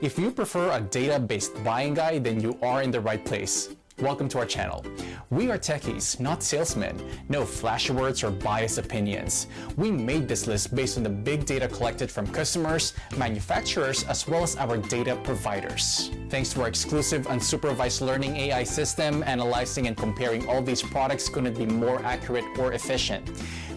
If you prefer a data-based buying guide, then you are in the right place. Welcome to our channel. We are techies, not salesmen. No flashy words or biased opinions. We made this list based on the big data collected from customers, manufacturers, as well as our data providers. Thanks to our exclusive unsupervised learning AI system, analyzing and comparing all these products couldn't be more accurate or efficient.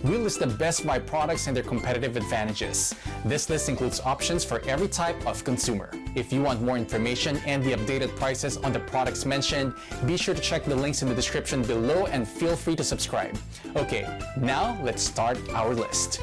We list the best buy products and their competitive advantages. This list includes options for every type of consumer. If you want more information and the updated prices on the products mentioned, be sure to check the links in the description below and feel free to subscribe. Okay, now let's start our list.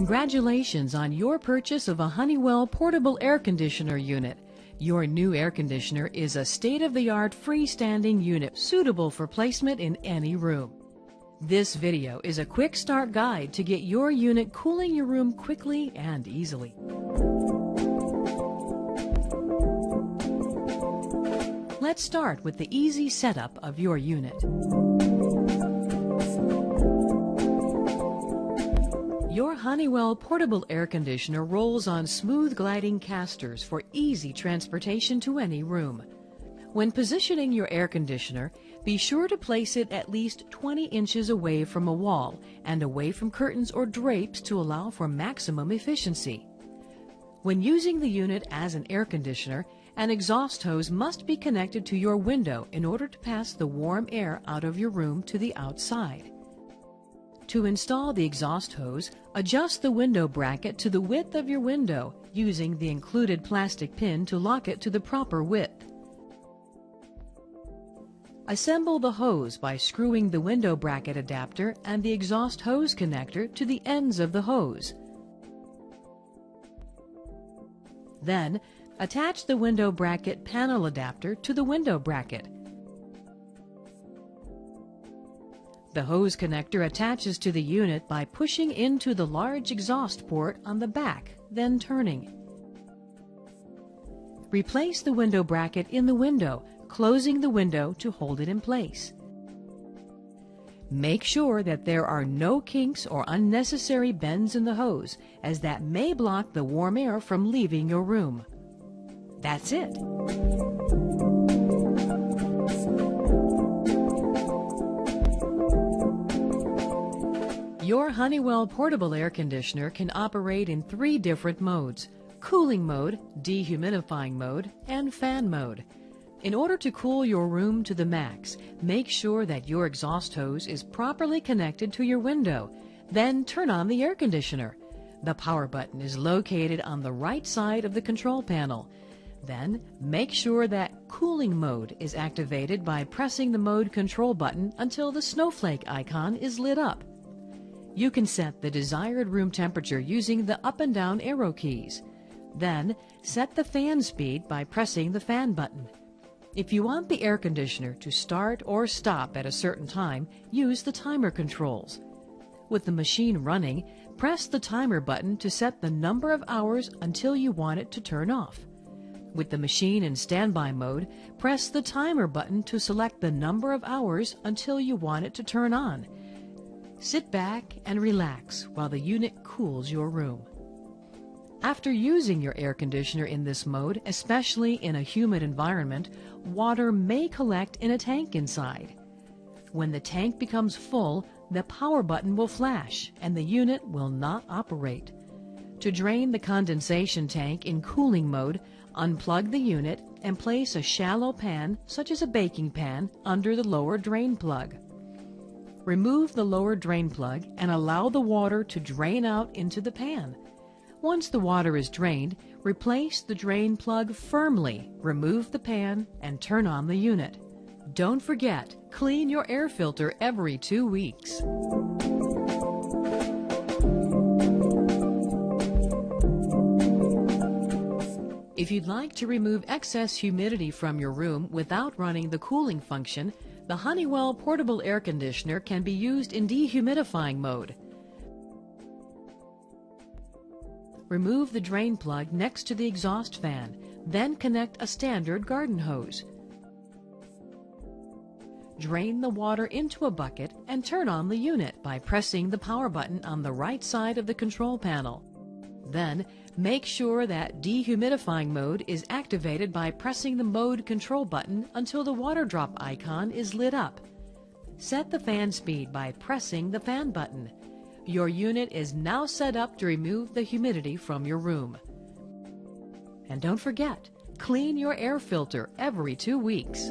Congratulations on your purchase of a Honeywell portable air conditioner unit. Your new air conditioner is a state-of-the-art freestanding unit suitable for placement in any room. This video is a quick start guide to get your unit cooling your room quickly and easily. Let's start with the easy setup of your unit. Your Honeywell portable air conditioner rolls on smooth gliding casters for easy transportation to any room. When positioning your air conditioner, be sure to place it at least 20 inches away from a wall and away from curtains or drapes to allow for maximum efficiency. When using the unit as an air conditioner, an exhaust hose must be connected to your window in order to pass the warm air out of your room to the outside. To install the exhaust hose, adjust the window bracket to the width of your window using the included plastic pin to lock it to the proper width. Assemble the hose by screwing the window bracket adapter and the exhaust hose connector to the ends of the hose. Then, attach the window bracket panel adapter to the window bracket. The hose connector attaches to the unit by pushing into the large exhaust port on the back, then turning. Replace the window bracket in the window, closing the window to hold it in place. Make sure that there are no kinks or unnecessary bends in the hose, as that may block the warm air from leaving your room. That's it. Your Honeywell portable air conditioner can operate in 3 different modes: cooling mode, dehumidifying mode, and fan mode. In order to cool your room to the max, make sure that your exhaust hose is properly connected to your window. Then turn on the air conditioner. The power button is located on the right side of the control panel. Then make sure that cooling mode is activated by pressing the mode control button until the snowflake icon is lit up. You can set the desired room temperature using the up and down arrow keys. Then set the fan speed by pressing the fan button. If you want the air conditioner to start or stop at a certain time, use the timer controls. With the machine running, press the timer button to set the number of hours until you want it to turn off. With the machine in standby mode, press the timer button to select the number of hours until you want it to turn on. Sit back and relax while the unit cools your room. After using your air conditioner in this mode, especially in a humid environment, water may collect in a tank inside. When the tank becomes full, the power button will flash and the unit will not operate. To drain the condensation tank in cooling mode, unplug the unit and place a shallow pan, such as a baking pan, under the lower drain plug. Remove the lower drain plug and allow the water to drain out into the pan. Once the water is drained, replace the drain plug firmly, remove the pan, and turn on the unit. Don't forget, clean your air filter every 2 weeks. If you'd like to remove excess humidity from your room without running the cooling function, the Honeywell portable air conditioner can be used in dehumidifying mode. Remove the drain plug next to the exhaust fan, then connect a standard garden hose. Drain the water into a bucket and turn on the unit by pressing the power button on the right side of the control panel. Then, make sure that dehumidifying mode is activated by pressing the mode control button until the water drop icon is lit up. Set the fan speed by pressing the fan button. Your unit is now set up to remove the humidity from your room. And don't forget, clean your air filter every 2 weeks.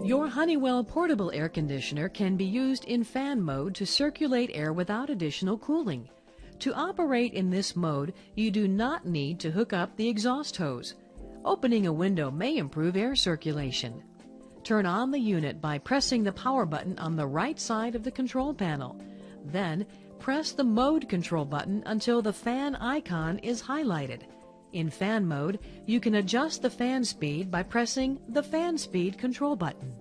Your Honeywell portable air conditioner can be used in fan mode to circulate air without additional cooling. To operate in this mode, you do not need to hook up the exhaust hose. Opening a window may improve air circulation. Turn on the unit by pressing the power button on the right side of the control panel. Then, press the mode control button until the fan icon is highlighted. In fan mode, you can adjust the fan speed by pressing the fan speed control button.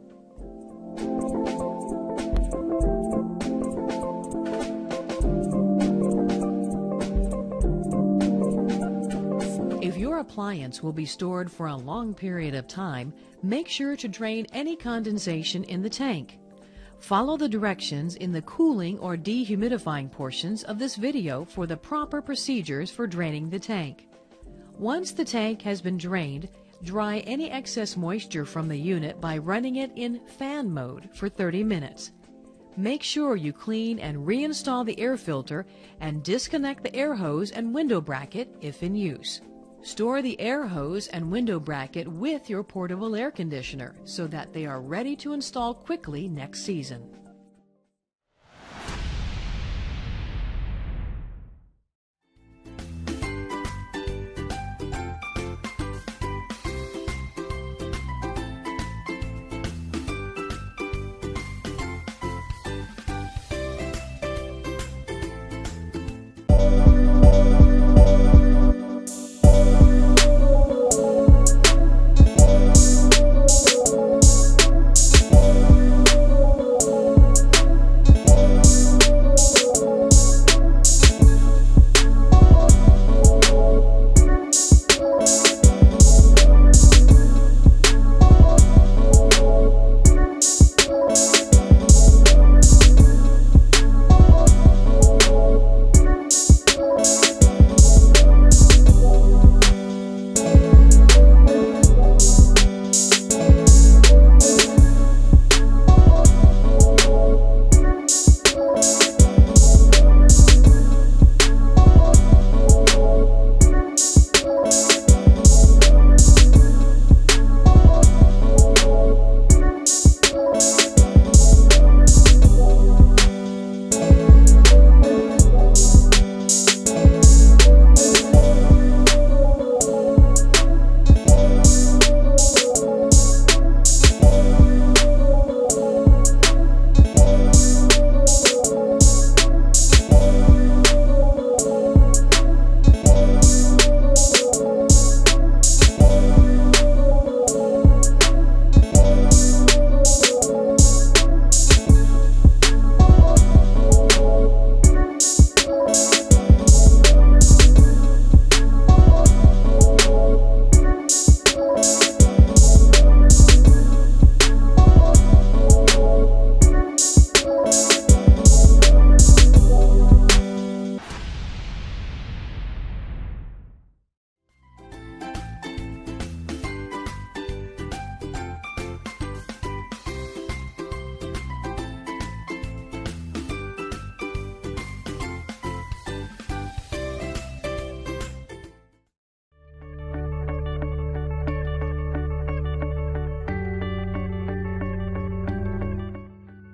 If your appliance will be stored for a long period of time, make sure to drain any condensation in the tank. Follow the directions in the cooling or dehumidifying portions of this video for the proper procedures for draining the tank. Once the tank has been drained, dry any excess moisture from the unit by running it in fan mode for 30 minutes. Make sure you clean and reinstall the air filter and disconnect the air hose and window bracket if in use. Store the air hose and window bracket with your portable air conditioner so that they are ready to install quickly next season.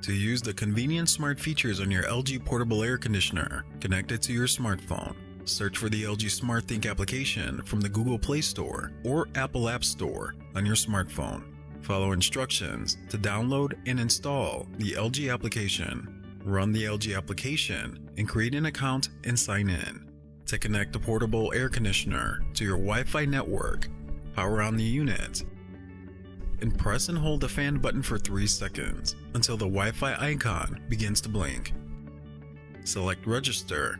To use the convenient smart features on your LG portable air conditioner connected to your smartphone, search for the LG SmartThink application from the Google Play Store or Apple App Store on your smartphone. Follow instructions to download and install the LG application. Run the LG application and create an account and sign in. To connect the portable air conditioner to your Wi-Fi network, power on the unit, and press and hold the fan button for 3 seconds until the Wi-Fi icon begins to blink. Select Register.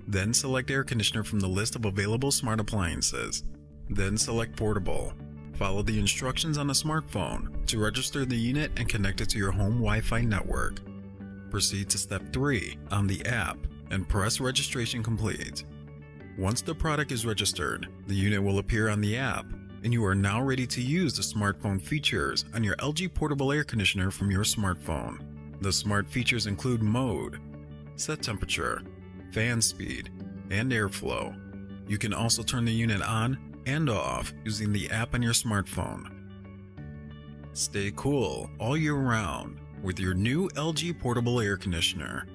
Then select Air Conditioner from the list of available smart appliances. Then select Portable. Follow the instructions on the smartphone to register the unit and connect it to your home Wi-Fi network. Proceed to Step 3 on the app and press Registration Complete. Once the product is registered, the unit will appear on the app, and you are now ready to use the smartphone features on your LG portable air conditioner from your smartphone. The smart features include mode, set temperature, fan speed, and airflow. You can also turn the unit on and off using the app on your smartphone. Stay cool all year round with your new LG portable air conditioner.